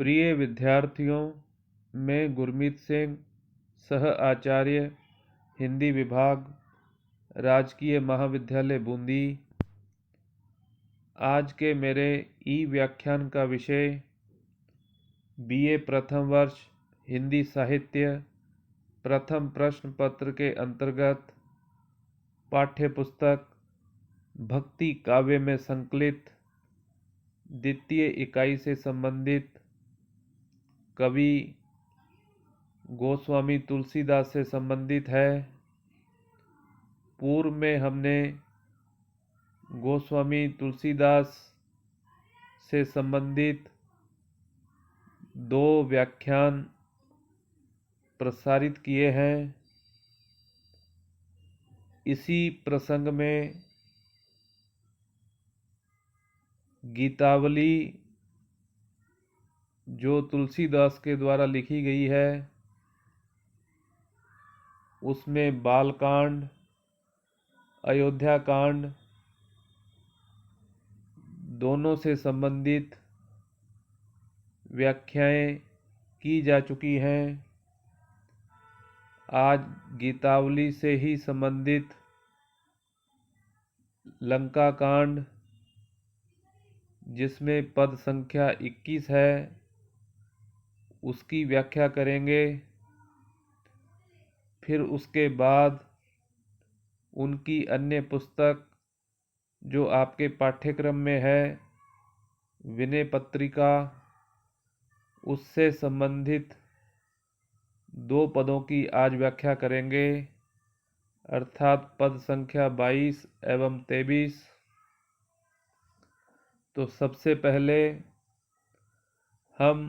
प्रिय विद्यार्थियों, मैं गुरमीत सिंह, सह आचार्य हिंदी विभाग, राजकीय महाविद्यालय बूंदी। आज के मेरे ई व्याख्यान का विषय बीए प्रथम वर्ष हिंदी साहित्य प्रथम प्रश्न पत्र के अंतर्गत पाठ्य पुस्तक भक्ति काव्य में संकलित द्वितीय इकाई से संबंधित कवि गोस्वामी तुलसीदास से संबंधित है। पूर्व में हमने गोस्वामी तुलसीदास से संबंधित 2 व्याख्यान प्रसारित किए हैं। इसी प्रसंग में गीतावली जो तुलसीदास के द्वारा लिखी गई है, उसमें बालकांड, अयोध्या कांड दोनों से संबंधित व्याख्याएं की जा चुकी हैं। आज गीतावली से ही संबंधित लंका कांड, जिसमें पद संख्या 21 है, उसकी व्याख्या करेंगे। फिर उसके बाद उनकी अन्य पुस्तक जो आपके पाठ्यक्रम में है, विनय पत्रिका, उससे संबंधित 2 पदों की आज व्याख्या करेंगे, अर्थात पद संख्या 22 एवं 23। तो सबसे पहले हम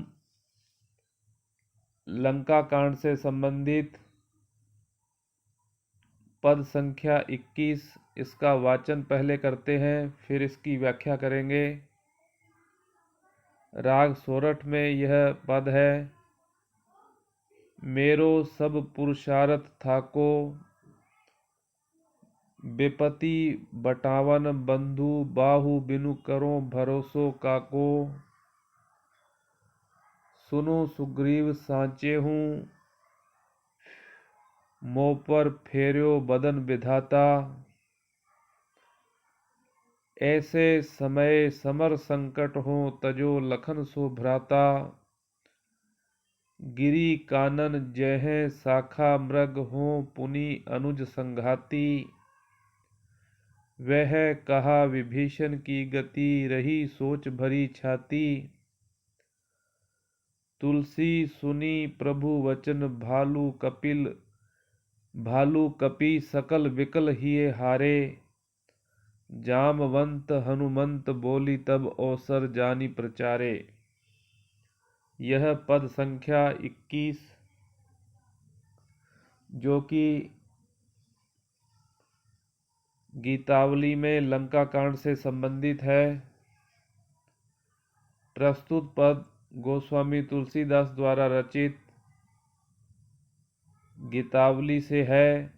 लंका कांड से संबंधित पद संख्या 21 इसका वाचन पहले करते हैं, फिर इसकी व्याख्या करेंगे। राग सोरठ में यह पद है। मेरो सब पुरुषार्थ थाको, विपति बटावन बंधु बाहु बिनु करो भरोसो काको। सुनो सुग्रीव साँचे हूँ, मोह पर फेर्यो बदन विधाता। ऐसे समय समर संकट हो, तजो लखन सो भ्राता। गिरी कानन जय शाखा मृग हो, पुनि अनुज संघाती। वह कहा विभीषण की गति, रही सोच भरी छाती। तुलसी सुनी प्रभु वचन, भालू कपि सकल विकल हिये हारे। जामवंत हनुमंत बोली, तब अवसर जानी प्रचारे। यह पद संख्या 21 जो कि गीतावली में लंका कांड से संबंधित है। प्रस्तुत पद गोस्वामी तुलसीदास द्वारा रचित गीतावली से है,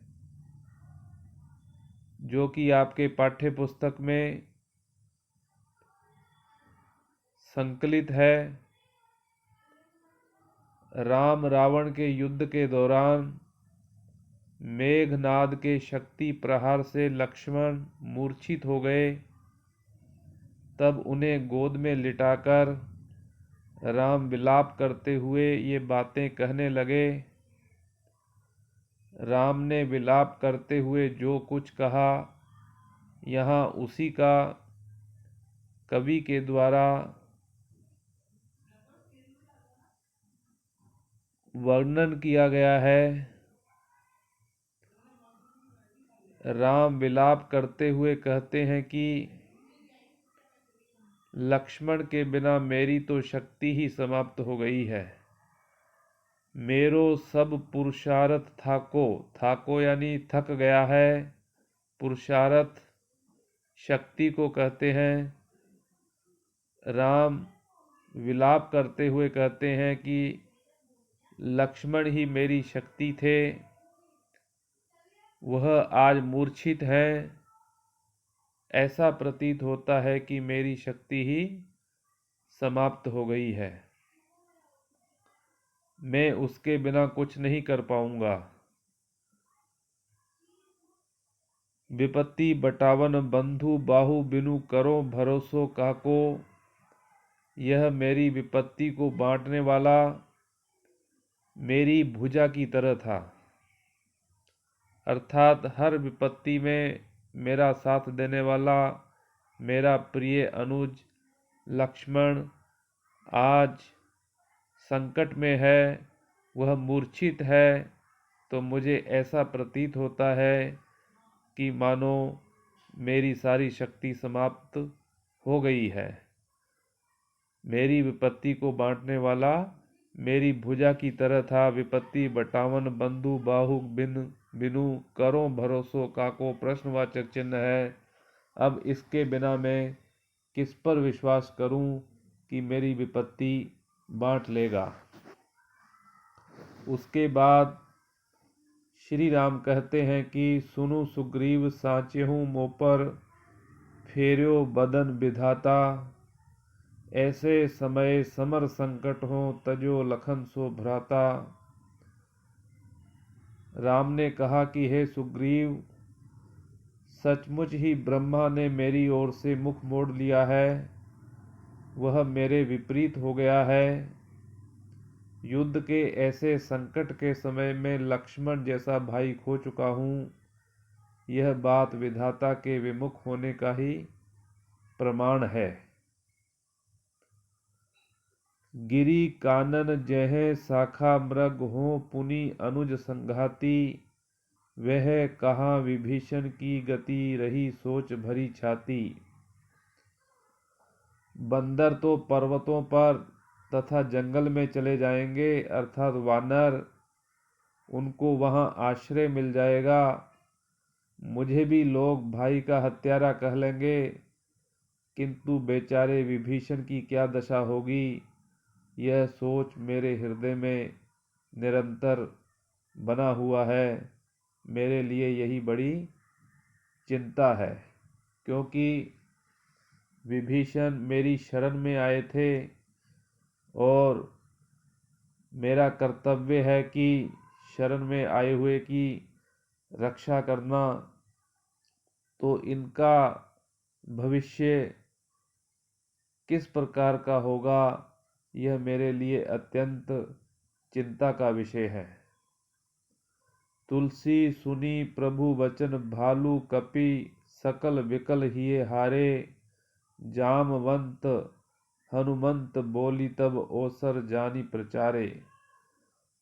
जो कि आपके पाठ्य पुस्तक में संकलित है। राम रावण के युद्ध के दौरान मेघनाद के शक्ति प्रहार से लक्ष्मण मूर्छित हो गए। तब उन्हें गोद में लिटाकर राम विलाप करते हुए ये बातें कहने लगे। राम ने विलाप करते हुए जो कुछ कहा, यहाँ उसी का कवि के द्वारा वर्णन किया गया है। राम विलाप करते हुए कहते हैं कि लक्ष्मण के बिना मेरी तो शक्ति ही समाप्त हो गई है। मेरो सब पुरुषार्थ थाको यानी थक गया है। पुरुषार्थ शक्ति को कहते हैं। राम विलाप करते हुए कहते हैं कि लक्ष्मण ही मेरी शक्ति थे, वह आज मूर्छित है। ऐसा प्रतीत होता है कि मेरी शक्ति ही समाप्त हो गई है। मैं उसके बिना कुछ नहीं कर पाऊंगा। विपत्ति बटावन बंधु बाहु बिनु करो भरोसो काको। यह मेरी विपत्ति को बांटने वाला मेरी भुजा की तरह था, अर्थात हर विपत्ति में मेरा साथ देने वाला मेरा प्रिय अनुज लक्ष्मण आज संकट में है। वह मूर्छित है, तो मुझे ऐसा प्रतीत होता है कि मानो मेरी सारी शक्ति समाप्त हो गई है। मेरी विपत्ति को बांटने वाला मेरी भुजा की तरह था। विपत्ति बटावन बंधु बाहु बिनु करो भरोसो काको प्रश्नवाचक चिन्ह है। अब इसके बिना मैं किस पर विश्वास करूं कि मेरी विपत्ति बांट लेगा। उसके बाद श्री राम कहते हैं कि सुनु सुग्रीव साचेहूँ मोपर फेर्यो बदन विधाता। ऐसे समय समर संकट हो तजो लखन सो भ्राता। राम ने कहा कि हे सुग्रीव, सचमुच ही ब्रह्मा ने मेरी ओर से मुख मोड़ लिया है। वह मेरे विपरीत हो गया है। युद्ध के ऐसे संकट के समय में लक्ष्मण जैसा भाई खो चुका हूँ। यह बात विधाता के विमुख होने का ही प्रमाण है। गिरी कानन जह शाखा मृग हो पुनि अनुज संघाती। वह कहाँ विभीषण की गति रही सोच भरी छाती। बंदर तो पर्वतों पर तथा जंगल में चले जाएंगे, अर्थात वानर, उनको वहां आश्रय मिल जाएगा। मुझे भी लोग भाई का हत्यारा कह लेंगे, किंतु बेचारे विभीषण की क्या दशा होगी, यह सोच मेरे हृदय में निरंतर बना हुआ है। मेरे लिए यही बड़ी चिंता है, क्योंकि विभीषण मेरी शरण में आए थे और मेरा कर्तव्य है कि शरण में आए हुए की रक्षा करना। तो इनका भविष्य किस प्रकार का होगा, यह मेरे लिए अत्यंत चिंता का विषय है। तुलसी सुनी प्रभु वचन भालू कपि। सकल विकल हिये हारे। जामवंत हनुमंत बोली तब ओसर जानी प्रचारे।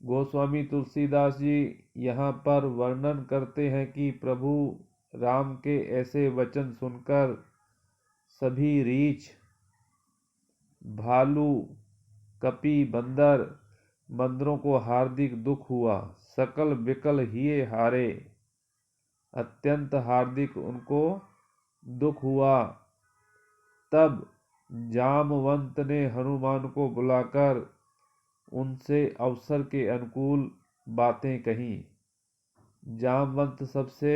गोस्वामी तुलसीदास जी यहाँ पर वर्णन करते हैं कि प्रभु राम के ऐसे वचन सुनकर सभी रीछ, भालू, कपि, बंदरों को हार्दिक दुख हुआ। सकल विकल हिये हारे, अत्यंत हार्दिक उनको दुख हुआ। तब जामवंत ने हनुमान को बुलाकर उनसे अवसर के अनुकूल बातें कहीं। जामवंत सबसे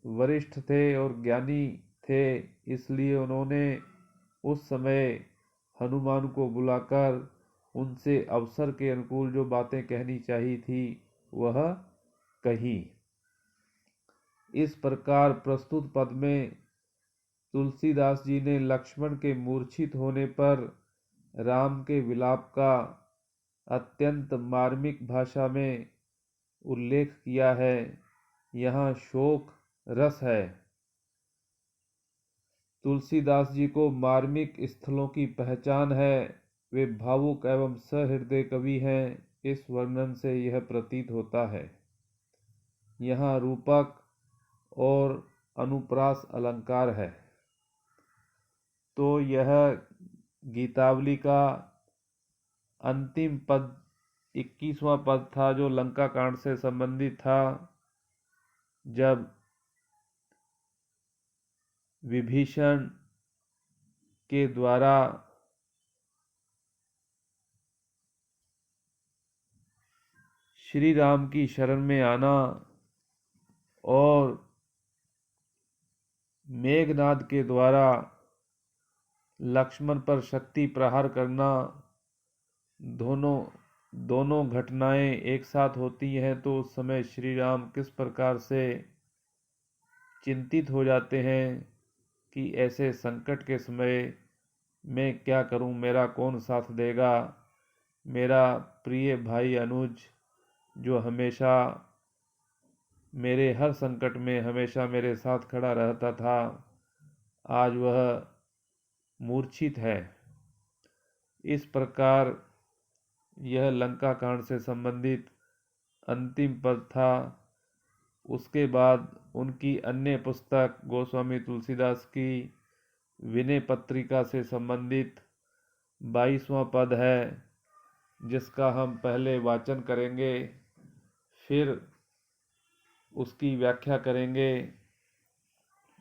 वरिष्ठ थे और ज्ञानी थे, इसलिए उन्होंने उस समय हनुमान को बुलाकर उनसे अवसर के अनुकूल जो बातें कहनी चाहिए थी वह कही। इस प्रकार प्रस्तुत पद में तुलसीदास जी ने लक्ष्मण के मूर्छित होने पर राम के विलाप का अत्यंत मार्मिक भाषा में उल्लेख किया है। यहाँ शोक रस है। तुलसीदास जी को मार्मिक स्थलों की पहचान है। वे भावुक एवं सहृदय कवि हैं। इस वर्णन से यह प्रतीत होता है। यहाँ रूपक और अनुप्रास अलंकार है। तो यह गीतावली का अंतिम पद 21वां पद था, जो लंका कांड से संबंधित था। जब विभीषण के द्वारा श्री राम की शरण में आना और मेघनाद के द्वारा लक्ष्मण पर शक्ति प्रहार करना, दोनों दोनों घटनाएं एक साथ होती हैं तो उस समय श्री राम किस प्रकार से चिंतित हो जाते हैं कि ऐसे संकट के समय मैं क्या करूं, मेरा कौन साथ देगा। मेरा प्रिय भाई अनुज जो हमेशा मेरे हर संकट में हमेशा मेरे साथ खड़ा रहता था, आज वह मूर्छित है। इस प्रकार यह लंका कांड से संबंधित अंतिम पद था। उसके बाद उनकी अन्य पुस्तक गोस्वामी तुलसीदास की विनय पत्रिका से संबंधित 22वां पद है, जिसका हम पहले वाचन करेंगे, फिर उसकी व्याख्या करेंगे।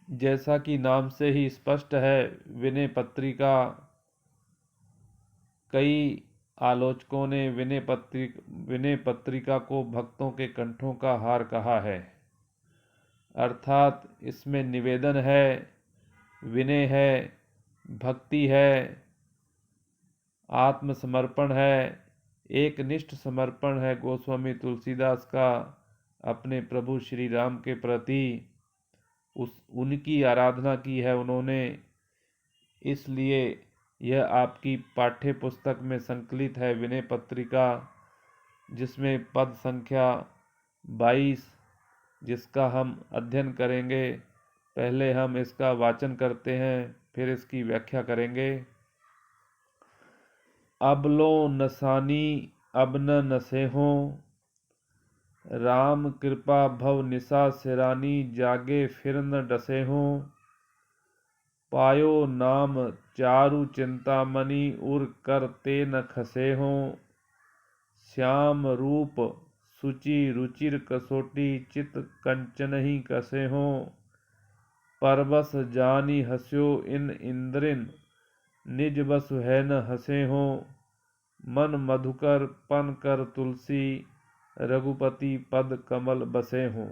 जैसा कि नाम से ही स्पष्ट है, विनय पत्रिका, कई आलोचकों ने विनय पत्रिका को भक्तों के कंठों का हार कहा है। अर्थात इसमें निवेदन है, विनय है, भक्ति है, आत्मसमर्पण है, एक निष्ठ समर्पण है गोस्वामी तुलसीदास का अपने प्रभु श्री राम के प्रति। उनकी आराधना की है उन्होंने, इसलिए यह आपकी पाठ्य पुस्तक में संकलित है विनय पत्रिका, जिसमें पद संख्या 22 जिसका हम अध्ययन करेंगे। पहले हम इसका वाचन करते हैं, फिर इसकी व्याख्या करेंगे। अब लो नसानी अब न नसे हो, राम कृपा भव निशा सिरानी, जागे फिर न डसे हो। पायो नाम चारु चिंतामणि, उर कर ते न खसे हो। श्याम रूप सुचि रुचिर कसोटी, चित कंचन ही कसे हो। परबस जानी हस्यो इन इंद्रिन, निज बस है न हसे हो। मन मधुकर पन कर तुलसी, रघुपति पद कमल बसे हो।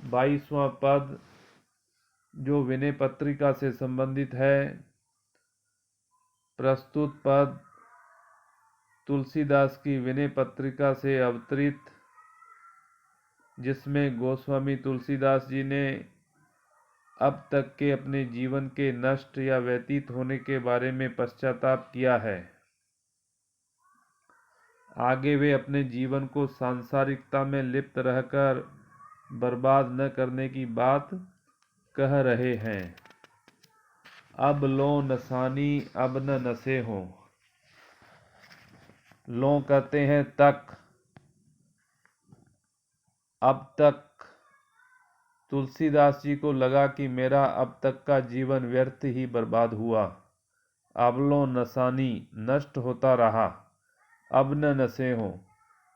22वां पद जो विनय पत्रिका से संबंधित है। प्रस्तुत पद तुलसीदास की विनय पत्रिका से अवतरित, जिसमें गोस्वामी तुलसीदास जी ने अब तक के अपने जीवन के नष्ट या व्यतीत होने के बारे में पश्चाताप किया है। आगे वे अपने जीवन को सांसारिकता में लिप्त रहकर बर्बाद न करने की बात कह रहे हैं। अब लो नसानी अब न नशे हो। लो कहते हैं तक। अब तक तुलसीदास जी को लगा कि मेरा अब तक का जीवन व्यर्थ ही बर्बाद हुआ। अब लो नसानी नष्ट होता रहा, अब न नशे हो।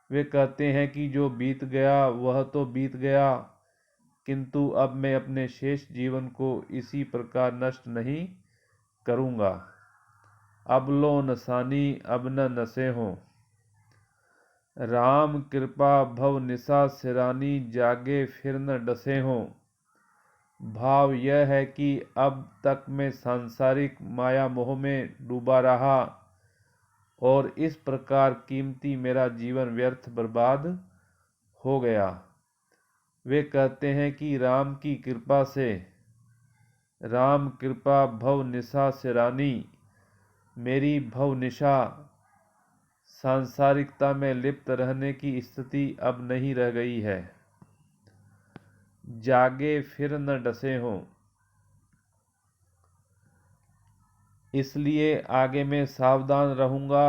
वे कहते हैं कि जो बीत गया वह तो बीत गया, किंतु अब मैं अपने शेष जीवन को इसी प्रकार नष्ट नहीं करूँगा। अब लो नसानी अब न नशे हो। राम कृपा भव निशा सिरानी, जागे फिर न डसे हो। भाव यह है कि अब तक मैं सांसारिक माया मोह में डूबा रहा और इस प्रकार कीमती मेरा जीवन व्यर्थ बर्बाद हो गया। वे कहते हैं कि राम की कृपा से, राम कृपा भव निशा सिरानी, मेरी भव निशा सांसारिकता में लिप्त रहने की स्थिति अब नहीं रह गई है। जागे फिर न डसे हो, इसलिए आगे मैं सावधान रहूँगा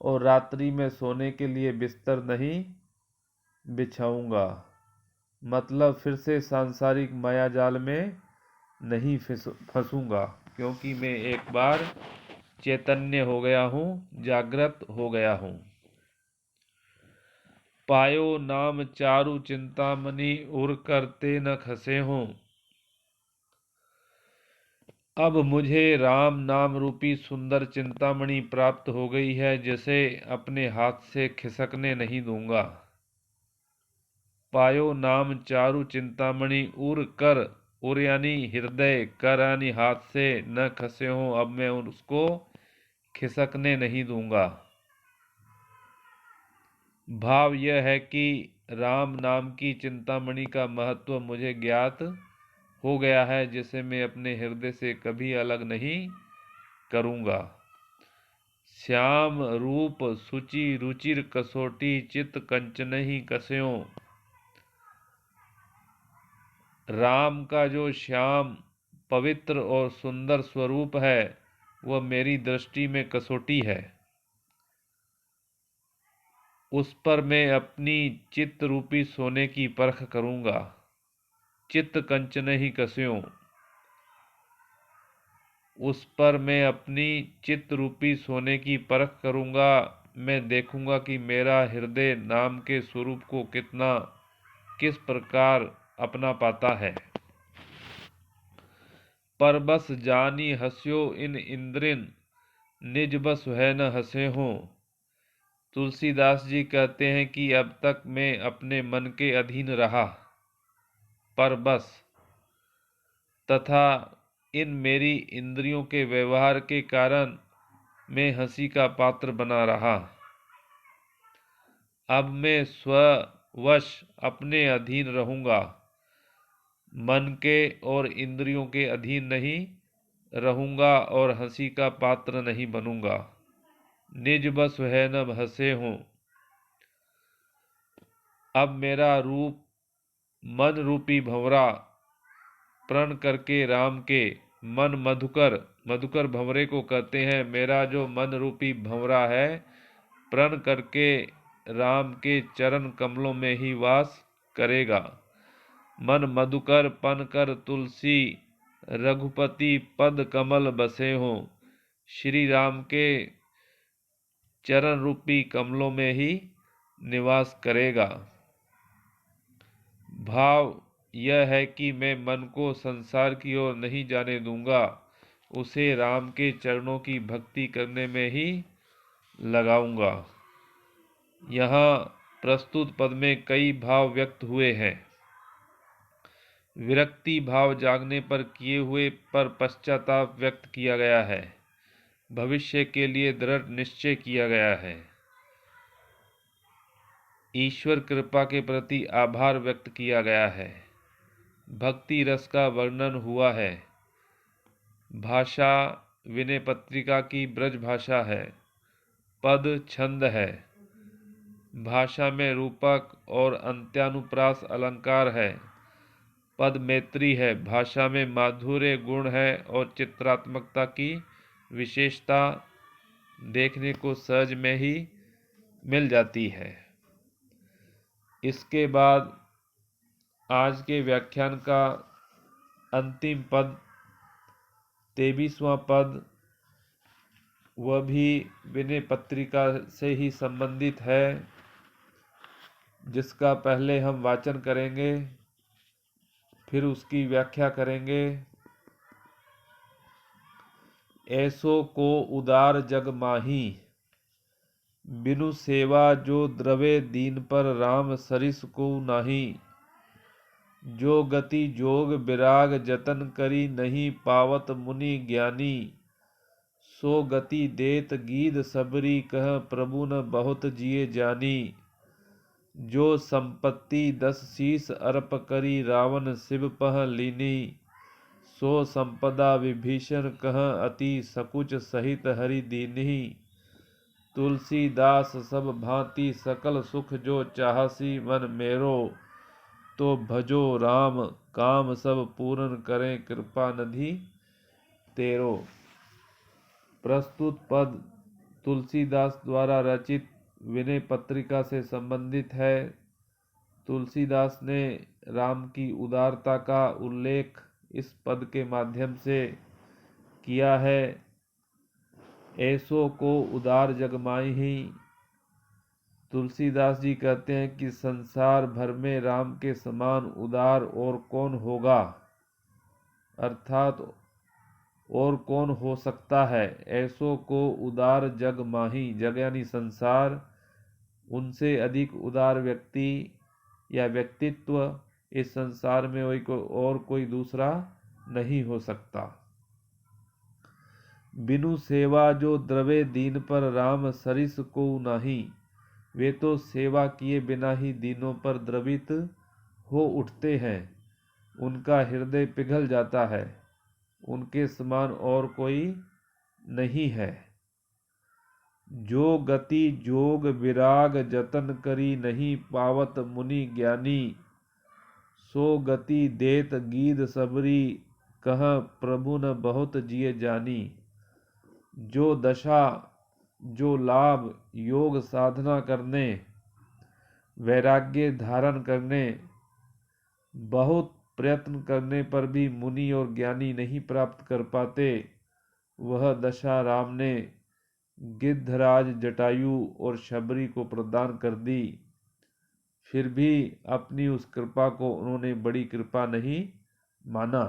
और रात्रि में सोने के लिए बिस्तर नहीं बिछाऊँगा। मतलब फिर से सांसारिक मायाजाल में नहीं फंसूँगा, क्योंकि मैं एक बार चैतन्य हो गया हूँ, जागृत हो गया हूँ। पायो नाम चारु चिंतामणि, उर करते न खसे हों। अब मुझे राम नाम रूपी सुंदर चिंतामणि प्राप्त हो गई है, जिसे अपने हाथ से खिसकने नहीं दूंगा। पायो नाम चारु चिंतामणि, उर कर, उर यानी हृदय, कर यानी हाथ से, न खसे हो, अब मैं उसको खिसकने नहीं दूंगा। भाव यह है कि राम नाम की चिंतामणि का महत्व मुझे ज्ञात हो गया है, जिसे मैं अपने हृदय से कभी अलग नहीं करूँगा। श्याम रूप सुचि रुचिर कसोटी चित कंचनहि कस्यों। राम का जो श्याम पवित्र और सुंदर स्वरूप है वह मेरी दृष्टि में कसोटी है। उस पर मैं अपनी चित्त रूपी सोने की परख करूँगा। चित्त कंचनहि कस्यों, उस पर मैं अपनी चित्त रूपी सोने की परख करूँगा। मैं देखूँगा कि मेरा हृदय नाम के स्वरूप को किस प्रकार अपना पाता है। पर बस जानी हस्यो इन इंद्रिन, निज बस वह न हंसे हों। तुलसीदास जी कहते हैं कि अब तक मैं अपने मन के अधीन रहा, पर बस तथा इन मेरी इंद्रियों के व्यवहार के कारण मैं हंसी का पात्र बना रहा। अब मैं स्ववश अपने अधीन रहूँगा, मन के और इंद्रियों के अधीन नहीं रहूँगा और हंसी का पात्र नहीं बनूँगा। निज बस वह न हंसे हों। अब मेरा रूप मन रूपी भंवरा प्रण करके राम के मन मधुकर भंवरे को कहते हैं। मेरा जो मन रूपी भंवरा है प्रण करके राम के चरण कमलों में ही वास करेगा। मन मधुकर पन कर तुलसी रघुपति पद कमल बसे हों। श्री राम के चरण रूपी कमलों में ही निवास करेगा। भाव यह है कि मैं मन को संसार की ओर नहीं जाने दूंगा, उसे राम के चरणों की भक्ति करने में ही लगाऊंगा। यहाँ प्रस्तुत पद में कई भाव व्यक्त हुए हैं। विरक्ति भाव जागने पर किए हुए पर पश्चाताप व्यक्त किया गया है। भविष्य के लिए दृढ़ निश्चय किया गया है। ईश्वर कृपा के प्रति आभार व्यक्त किया गया है। भक्ति रस का वर्णन हुआ है। भाषा विनय पत्रिका की ब्रज भाषा है। पद छंद है। भाषा में रूपक और अंत्यानुप्रास अलंकार है। पद मैत्री है। भाषा में माधुर्य गुण है और चित्रात्मकता की विशेषता देखने को सहज में ही मिल जाती है। इसके बाद आज के व्याख्यान का अंतिम पद 23वां पद, वह भी विनय पत्रिका से ही संबंधित है, जिसका पहले हम वाचन करेंगे, फिर उसकी व्याख्या करेंगे। ऐसो को उदार जग माही, बिनु सेवा जो द्रवे दीन पर राम सरिस को नाही। जो गति जोग विराग जतन करी, नहीं पावत मुनि ज्ञानी। सो गति देत गीध सबरी, कह प्रभु न बहुत जिए जानी। जो संपत्ति 10 शीस अर्प करी, रावण शिव पह लीनी। सो संपदा विभीषण कह, अति सकुच सहित हरि दीन्ही। तुलसीदास सब भांति सकल सुख, जो चाहसी मन मेरो। तो भजो राम काम सब पूर्ण, करें कृपा निधि तेरो। प्रस्तुत पद तुलसीदास द्वारा रचित विनय पत्रिका से संबंधित है। तुलसीदास ने राम की उदारता का उल्लेख इस पद के माध्यम से किया है। ऐसो को उदार जग माही। तुलसीदास जी कहते हैं कि संसार भर में राम के समान उदार और कौन होगा, अर्थात और कौन हो सकता है। ऐसो को उदार जग माही, जग यानी संसार, उनसे अधिक उदार व्यक्ति या व्यक्तित्व इस संसार में और कोई दूसरा नहीं हो सकता। बिनु सेवा जो द्रवे दीन पर, राम सरिस को नाही। वे तो सेवा किए बिना ही दीनों पर द्रवित हो उठते हैं। उनका हृदय पिघल जाता है। उनके समान और कोई नहीं है। जो गति जोग विराग जतन करी नहीं पावत मुनि ज्ञानी। सो गति देत गीध सबरी कह प्रभु न बहुत जिय जानी। जो दशा जो लाभ योग साधना करने वैराग्य धारण करने बहुत प्रयत्न करने पर भी मुनि और ज्ञानी नहीं प्राप्त कर पाते, वह दशा राम ने गिद्धराज जटायु और शबरी को प्रदान कर दी। फिर भी अपनी उस कृपा को उन्होंने बड़ी कृपा नहीं माना।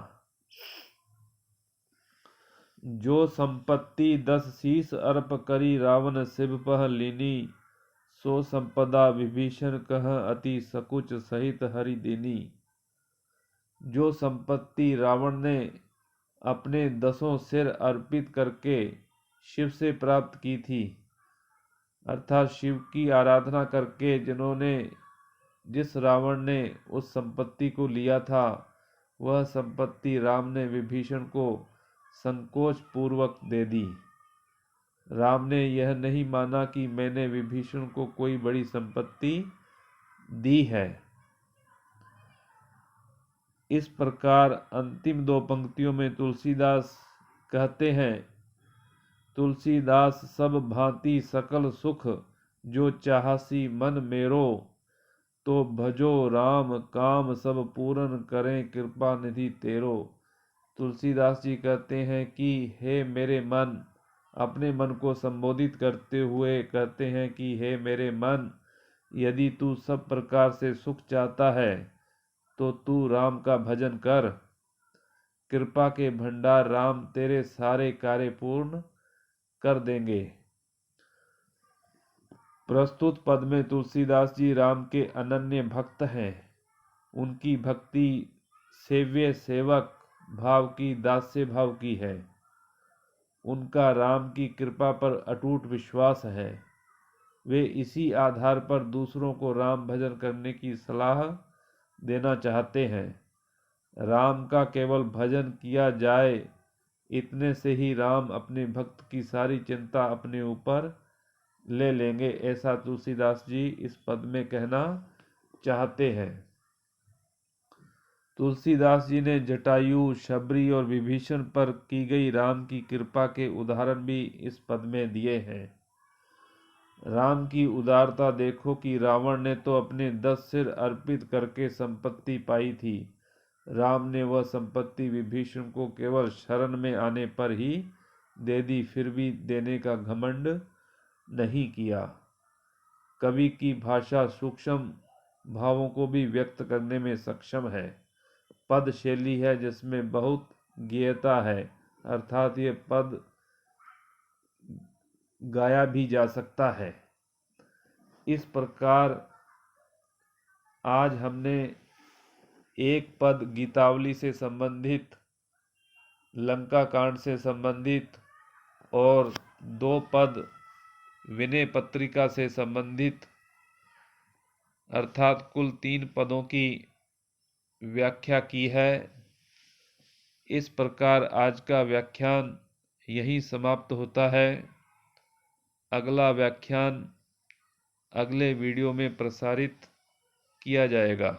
जो संपत्ति 10 शीस अर्प करी रावण शिव पह लीनी। सो संपदा विभीषण कह अति सकुच सहित हरि दीनी। जो संपत्ति रावण ने अपने 10 सिर अर्पित करके शिव से प्राप्त की थी, अर्थात शिव की आराधना करके जिस रावण ने उस संपत्ति को लिया था, वह संपत्ति राम ने विभीषण को संकोच पूर्वक दे दी। राम ने यह नहीं माना कि मैंने विभीषण को कोई बड़ी संपत्ति दी है। इस प्रकार अंतिम 2 पंक्तियों में तुलसीदास कहते हैं, तुलसीदास सब भांति सकल सुख जो चाहसी मन मेरो। तो भजो राम काम सब पूरन करें कृपा निधि तेरो। तुलसीदास जी कहते हैं कि हे मेरे मन, अपने मन को संबोधित करते हुए कहते हैं कि हे मेरे मन, यदि तू सब प्रकार से सुख चाहता है तो तू राम का भजन कर। कृपा के भंडार राम तेरे सारे कार्य पूर्ण कर देंगे। प्रस्तुत पद में तुलसीदास जी राम के अनन्य भक्त हैं। उनकी भक्ति सेव्य सेवक भाव की, दास्य भाव की है। उनका राम की कृपा पर अटूट विश्वास है। वे इसी आधार पर दूसरों को राम भजन करने की सलाह देना चाहते हैं। राम का केवल भजन किया जाए, इतने से ही राम अपने भक्त की सारी चिंता अपने ऊपर ले लेंगे, ऐसा तुलसीदास जी इस पद में कहना चाहते हैं। तुलसीदास जी ने जटायु, शबरी और विभीषण पर की गई राम की कृपा के उदाहरण भी इस पद में दिए हैं। राम की उदारता देखो कि रावण ने तो अपने 10 सिर अर्पित करके संपत्ति पाई थी। राम ने वह संपत्ति विभीषण को केवल शरण में आने पर ही दे दी, फिर भी देने का घमंड नहीं किया। कवि की भाषा सूक्ष्म भावों को भी व्यक्त करने में सक्षम है। पद शैली है जिसमें बहुत गेयता है, अर्थात ये पद गाया भी जा सकता है। इस प्रकार आज हमने एक पद गीतावली से संबंधित, लंका कांड से संबंधित और 2 पद विनय पत्रिका से संबंधित, अर्थात कुल 3 पदों की व्याख्या की है। इस प्रकार आज का व्याख्यान यहीं समाप्त होता है। अगला व्याख्यान अगले वीडियो में प्रसारित किया जाएगा।